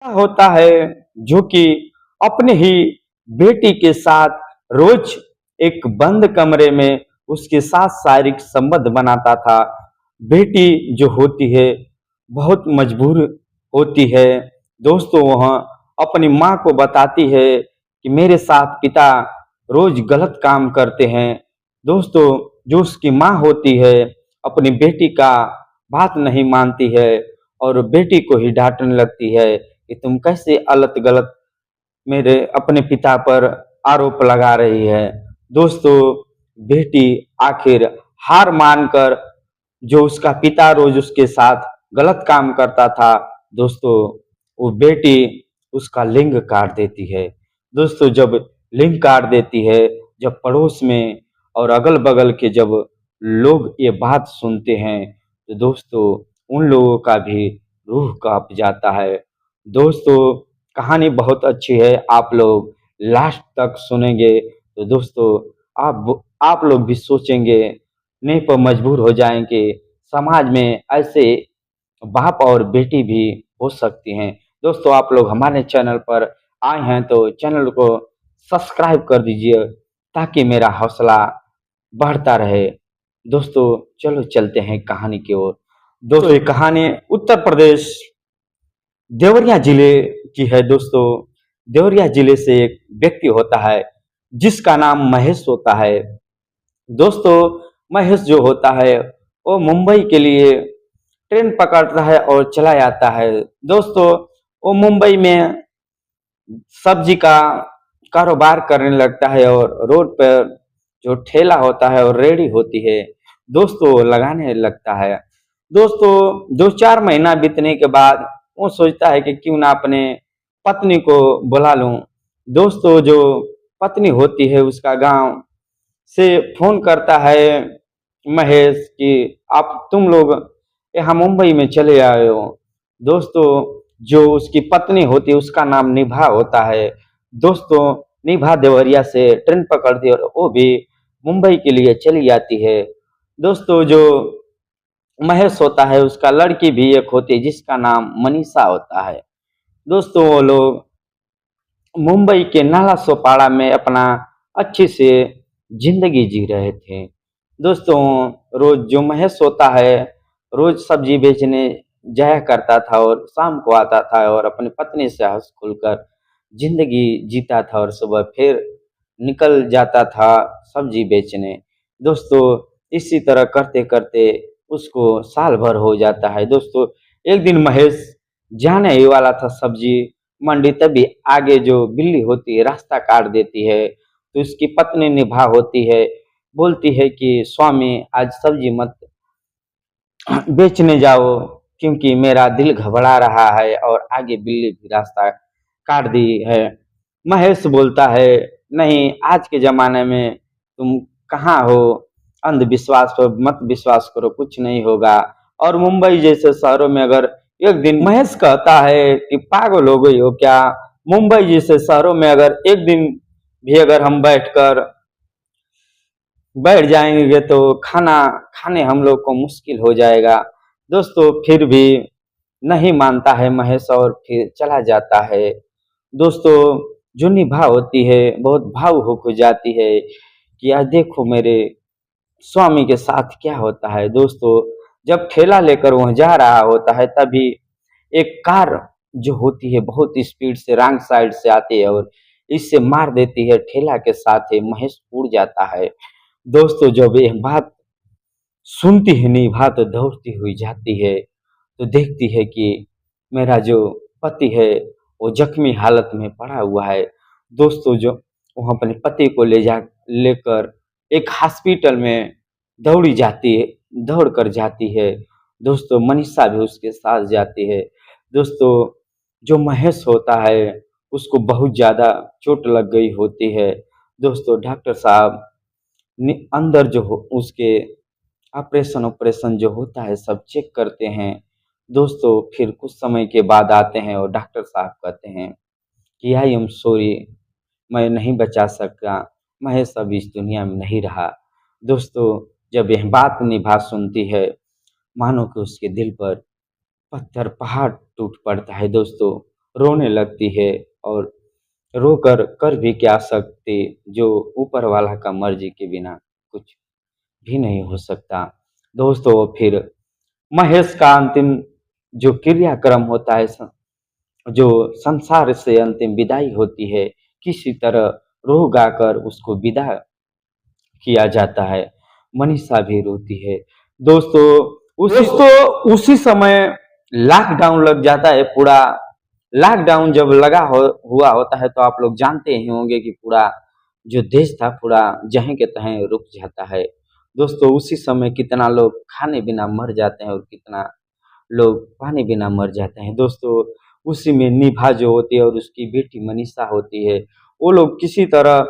होता है जो कि अपने ही बेटी के साथ रोज एक बंद कमरे में उसके साथ शारीरिक संबंध बनाता था। बेटी जो होती है बहुत मजबूर होती है। दोस्तों वह अपनी माँ को बताती है कि मेरे साथ पिता रोज गलत काम करते हैं। दोस्तों जो उसकी माँ होती है अपनी बेटी का बात नहीं मानती है और बेटी को ही डांटने लगती है कि तुम कैसे अलत गलत मेरे अपने पिता पर आरोप लगा रही है। दोस्तों बेटी आखिर हार मानकर जो उसका पिता रोज उसके साथ गलत काम करता था, दोस्तों वो बेटी उसका लिंग काट देती है। दोस्तों जब लिंग काट देती है, जब पड़ोस में और अगल बगल के जब लोग ये बात सुनते हैं तो दोस्तों उन लोगों का भी रूह कांप जाता है। दोस्तों कहानी बहुत अच्छी है, आप लोग लास्ट तक सुनेंगे तो दोस्तों आप लोग भी सोचेंगे, नहीं पर मजबूर हो जाएंगे। समाज में ऐसे बाप और बेटी भी हो सकती हैं। दोस्तों आप लोग हमारे चैनल पर आए हैं तो चैनल को सब्सक्राइब कर दीजिए ताकि मेरा हौसला बढ़ता रहे। दोस्तों चलो चलते हैं कहानी की ओर। दोस्तों ये कहानी उत्तर प्रदेश देवरिया जिले की है। दोस्तों देवरिया जिले से एक व्यक्ति होता है जिसका नाम महेश होता है। दोस्तों महेश जो होता है वो मुंबई के लिए ट्रेन पकड़ता है और चला जाता है। दोस्तों वो मुंबई में सब्जी का कारोबार करने लगता है और रोड पर जो ठेला होता है और रेहड़ी होती है दोस्तों वो लगाने लगता है। दोस्तों 2-4 महीना बीतने के बाद वो सोचता है कि क्यों ना अपने पत्नी को बुला लूं। दोस्तों जो पत्नी होती है उसका गांव से फोन करता है महेश कि आप तुम लोग यहाँ मुंबई में चले आए हो। दोस्तों जो उसकी पत्नी होती है उसका नाम निभा होता है। दोस्तों निभा देवरिया से ट्रेन पकड़ती है और वो भी मुंबई के लिए चली जाती है। दोस्तों जो महेश होता है उसका लड़की भी एक होती है जिसका नाम मनीषा होता है। दोस्तों वो लोग मुंबई के नाला सोपारा में अपना अच्छी से जिंदगी जी रहे थे। दोस्तों रोज जो महेश होता है रोज सब्जी बेचने जाया करता था और शाम को आता था और अपनी पत्नी से हंस खुलकर जिंदगी जीता था और सुबह फिर निकल जाता था सब्जी बेचने। दोस्तों इसी तरह करते करते उसको साल भर हो जाता है। दोस्तों एक दिन महेश जाने ही वाला था सब्जी मंडी, तभी आगे जो बिल्ली होती है रास्ता काट देती है तो उसकी पत्नी निभा होती है, बोलती है कि स्वामी आज सब्जी मत बेचने जाओ क्योंकि मेरा दिल घबरा रहा है और आगे बिल्ली भी रास्ता काट दी है। महेश बोलता है नहीं आज के जमाने में तुम कहाँ हो, अंधविश्वास पर मत विश्वास करो, कुछ नहीं होगा। और मुंबई जैसे शहरों में अगर एक दिन महेश कहता है कि पागल हो गई हो क्या, मुंबई जैसे शहरों में अगर एक दिन भी अगर हम बैठ जाएंगे तो खाना खाने हम लोग को मुश्किल हो जाएगा। दोस्तों फिर भी नहीं मानता है महेश और फिर चला जाता है। दोस्तों जो निभा होती है बहुत भावुक हो जाती है कि यार देखो मेरे स्वामी के साथ क्या होता है। दोस्तों जब ठेला लेकर वह जा रहा होता है तभी एक कार जो होती है बहुत स्पीड से रॉन्ग साइड से आती है और इससे मार देती है, ठेला के साथ ही महेश उड़ जाता है। दोस्तों जब यह बात सुनती है निभा तो दौड़ती हुई जाती है तो देखती है कि मेरा जो पति है वो जख्मी हालत में पड़ा हुआ है। दोस्तों जो वो अपने पति को लेकर एक हॉस्पिटल में दौड़ कर जाती है। दोस्तों मनीषा भी उसके साथ जाती है। दोस्तों जो महेश होता है उसको बहुत ज़्यादा चोट लग गई होती है। दोस्तों डॉक्टर साहब अंदर जो हो उसके ऑपरेशन जो होता है सब चेक करते हैं। दोस्तों फिर कुछ समय के बाद आते हैं और डॉक्टर साहब कहते हैं कि आई एम सॉरी, मैं नहीं बचा सका, महेश अब इस दुनिया में नहीं रहा। दोस्तों जब यह बात निभा सुनती है मानो कि उसके दिल पर पत्थर पहाड़ टूट पड़ता है। दोस्तों रोने लगती है और रोकर कर भी क्या सकती, जो ऊपर वाला का मर्जी के बिना कुछ भी नहीं हो सकता। दोस्तों फिर महेश का अंतिम जो क्रियाक्रम होता है, जो संसार से अंतिम विदाई होती है, किसी तरह रो गाकर उसको विदा किया जाता है। मनीषा भी रोती है। दोस्तों उसी समय लॉकडाउन लग जाता है पूरा। लॉकडाउन जब लगा हुआ होता है तो आप लोग जानते ही होंगे कि पूरा जो देश था पूरा जहें के तहें रुक जाता है। दोस्तों उसी समय कितना लोग खाने बिना मर जाते हैं और कितना लोग पानी बिना मर जाते हैं। दोस्तों उसी में निभा जो होती है और उसकी बेटी मनीषा होती है, वो लोग किसी तरह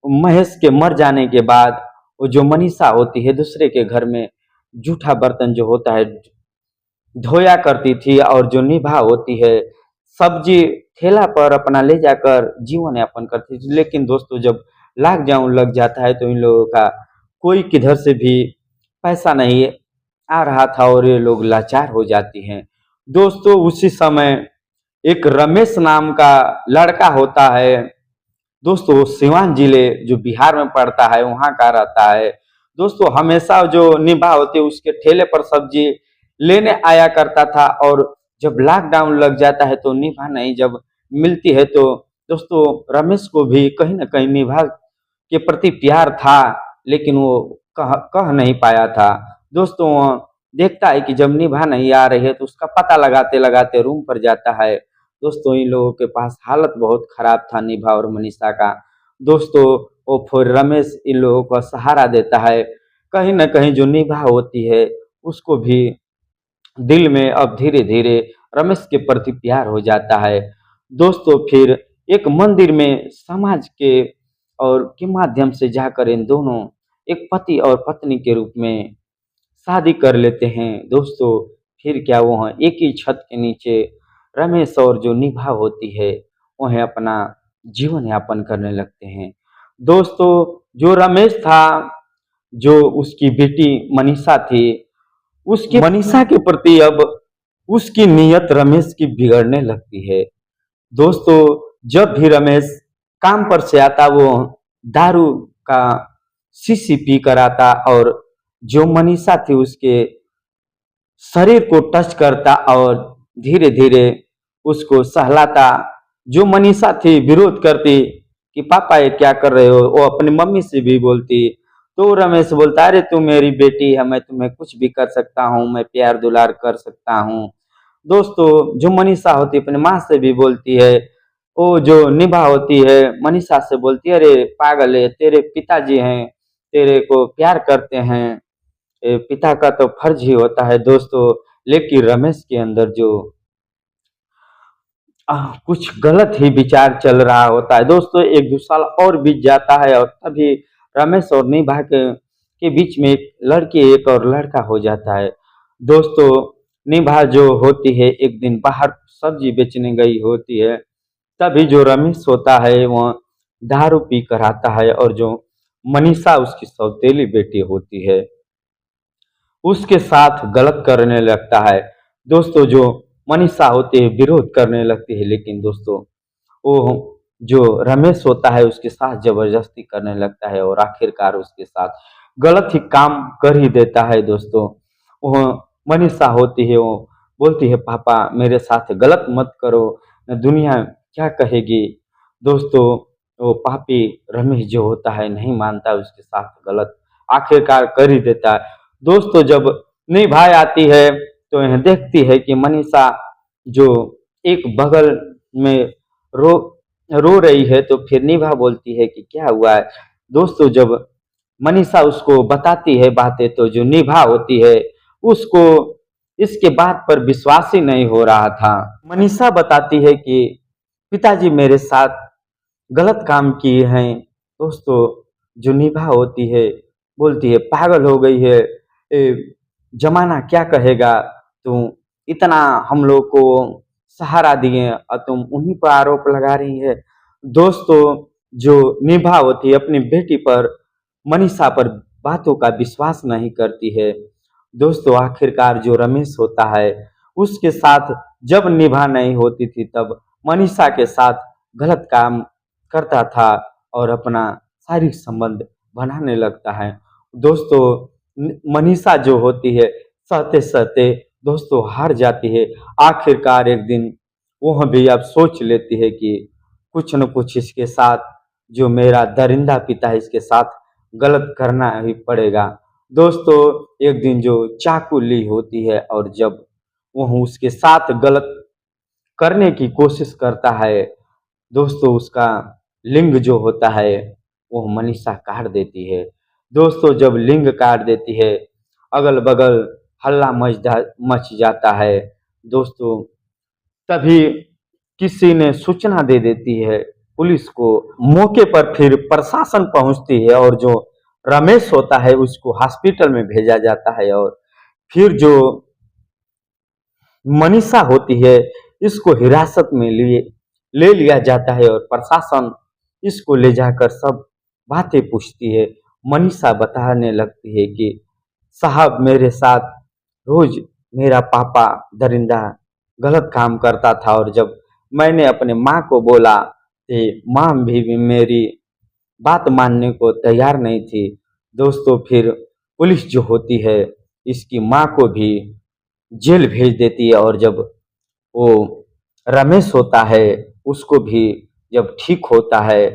महेश के मर जाने के बाद वो जो मनीषा होती है दूसरे के घर में जूठा बर्तन जो होता है धोया करती थी, और जो निभा होती है सब्जी ठेला पर अपना ले जाकर जीवन यापन करती थी। लेकिन दोस्तों जब लॉकडाउन लग जाता है तो इन लोगों का कोई किधर से भी पैसा नहीं आ रहा था और ये लोग लाचार हो जाती हैं। दोस्तों उसी समय एक रमेश नाम का लड़का होता है। दोस्तों सिवान जिले जो बिहार में पड़ता है वहाँ का रहता है। दोस्तों हमेशा जो निभा होती है उसके ठेले पर सब्जी लेने आया करता था, और जब लॉकडाउन लग जाता है तो निभा नहीं जब मिलती है तो दोस्तों रमेश को भी कहीं ना कहीं निभा के प्रति प्यार था, लेकिन वो कह नहीं पाया था। दोस्तों देखता है कि जब निभा नहीं आ रही है तो उसका पता लगाते लगाते रूम पर जाता है। दोस्तों इन लोगों के पास हालत बहुत खराब था निभा और मनीषा का। दोस्तों वो फिर रमेश इन लोगों को सहारा देता है। कहीं ना कहीं जो निभा होती है उसको भी दिल में अब धीरे धीरे रमेश के प्रति प्यार हो जाता है। दोस्तों फिर एक मंदिर में समाज के और के माध्यम से जाकर इन दोनों एक पति और पत्नी के रूप में शादी कर लेते हैं। दोस्तों फिर क्या वो एक ही छत के नीचे रमेश और जो निभा होती है वह अपना जीवन यापन करने लगते हैं। दोस्तों जो रमेश था, जो उसकी बेटी मनीषा थी, उसकी मनीषा के प्रति अब उसकी नीयत रमेश की बिगड़ने लगती है। दोस्तों जब भी रमेश काम पर से आता वो दारू का शीशी पी कर आता और जो मनीषा थी उसके शरीर को टच करता और धीरे धीरे उसको सहलाता। जो मनीषा थी विरोध करती कि पापा ये क्या कर रहे हो, वो अपनी मम्मी से भी बोलती। तो रमेश बोलता अरे तू मेरी बेटी है, मैं तुम्हें कुछ भी कर सकता हूँ, मैं प्यार दुलार कर सकता हूँ। दोस्तों जो मनीषा होती है अपनी माँ से भी बोलती है। वो जो निभा होती है मनीषा से बोलती है अरे पागल है, तेरे पिताजी हैं, तेरे को प्यार करते हैं, पिता का तो फर्ज ही होता है। दोस्तों लेकिन रमेश के अंदर जो कुछ गलत ही विचार चल रहा होता है। दोस्तों एक दो साल और बीत जाता है और तभी रमेश और निभा के बीच में एक लड़की एक और लड़का हो जाता है। दोस्तों निभा जो होती है एक दिन बाहर सब्जी बेचने गई होती है, तभी जो रमेश होता है वह दारू पी कर आता है और जो मनीषा उसकी सौतेली बेटी होती है उसके साथ गलत करने लगता है। दोस्तों जो मनीषा होती है विरोध करने लगती है, लेकिन दोस्तों वो जो रमेश होता है उसके साथ जबरदस्ती करने लगता है और आखिरकार उसके साथ गलत ही काम कर ही देता है। दोस्तों वो मनीषा होती है वो बोलती है पापा मेरे साथ गलत मत करो, न दुनिया क्या कहेगी। दोस्तों वो पापी रमेश जो होता है नहीं मानता, उसके साथ गलत आखिरकार कर ही देता है। दोस्तों जब निभा आती है तो यह देखती है कि मनीषा जो एक बगल में रो रो रही है, तो फिर निभा बोलती है कि क्या हुआ है। दोस्तों जब मनीषा उसको बताती है बातें तो जो निभा होती है उसको इसके बात पर विश्वास ही नहीं हो रहा था। मनीषा बताती है कि पिताजी मेरे साथ गलत काम किए हैं। दोस्तों जो निभा होती है बोलती है पागल हो गई है, जमाना क्या कहेगा, तुम इतना हम लोग को सहारा दिए और तुम उन्हीं पर आरोप लगा रही है। दोस्तों जो निभा होती है अपनी बेटी पर मनीषा पर बातों का विश्वास नहीं करती है। दोस्तों आखिरकार जो रमेश होता है उसके साथ जब निभा नहीं होती थी तब मनीषा के साथ गलत काम करता था और अपना शारीरिक संबंध बनाने लगता है। दोस्तों, मनीषा जो होती है सहते सहते दोस्तों हार जाती है। आखिरकार एक दिन वह भी अब सोच लेती है कि कुछ न कुछ इसके साथ, जो मेरा दरिंदा पिता है, इसके साथ गलत करना ही पड़ेगा। दोस्तों, एक दिन जो चाकू ली होती है और जब वह उसके साथ गलत करने की कोशिश करता है, दोस्तों उसका लिंग जो होता है वो मनीषा काट देती है। दोस्तों, जब लिंग काट देती है, अगल बगल हल्ला मच जाता है। दोस्तों, तभी किसी ने सूचना दे देती है पुलिस को। मौके पर फिर प्रशासन पहुंचती है और जो रमेश होता है उसको हॉस्पिटल में भेजा जाता है और फिर जो मनीषा होती है इसको हिरासत में लिए ले लिया जाता है और प्रशासन इसको ले जाकर सब बातें पूछती है। मनीषा बताने लगती है कि साहब, मेरे साथ रोज मेरा पापा दरिंदा गलत काम करता था और जब मैंने अपने माँ को बोला कि माँ भी मेरी बात मानने को तैयार नहीं थी। दोस्तों, फिर पुलिस जो होती है इसकी माँ को भी जेल भेज देती है और जब वो रमेश होता है उसको भी जब ठीक होता है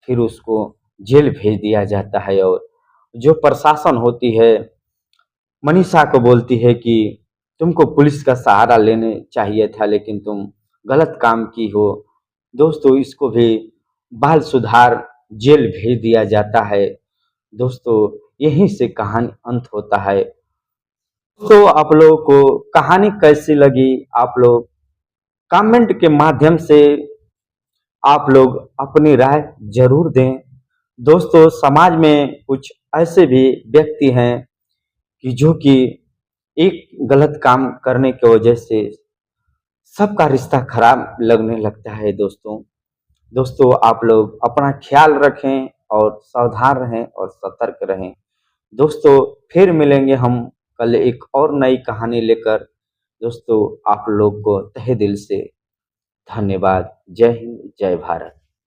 फिर उसको जेल भेज दिया जाता है। और जो प्रशासन होती है मनीषा को बोलती है कि तुमको पुलिस का सहारा लेने चाहिए था लेकिन तुम गलत काम की हो। दोस्तों, इसको भी बाल सुधार जेल भेज दिया जाता है। दोस्तों, यहीं से कहानी अंत होता है। तो आप लोगों को कहानी कैसी लगी, आप लोग कमेंट के माध्यम से आप लोग अपनी राय जरूर दें। दोस्तों, समाज में कुछ ऐसे भी व्यक्ति हैं कि जो कि एक गलत काम करने की वजह से सबका रिश्ता खराब लगने लगता है। दोस्तों, आप लोग अपना ख्याल रखें और सावधान रहें और सतर्क रहें। दोस्तों, फिर मिलेंगे हम कल एक और नई कहानी लेकर। दोस्तों, आप लोग को तहे दिल से धन्यवाद। जय हिंद, जय भारत।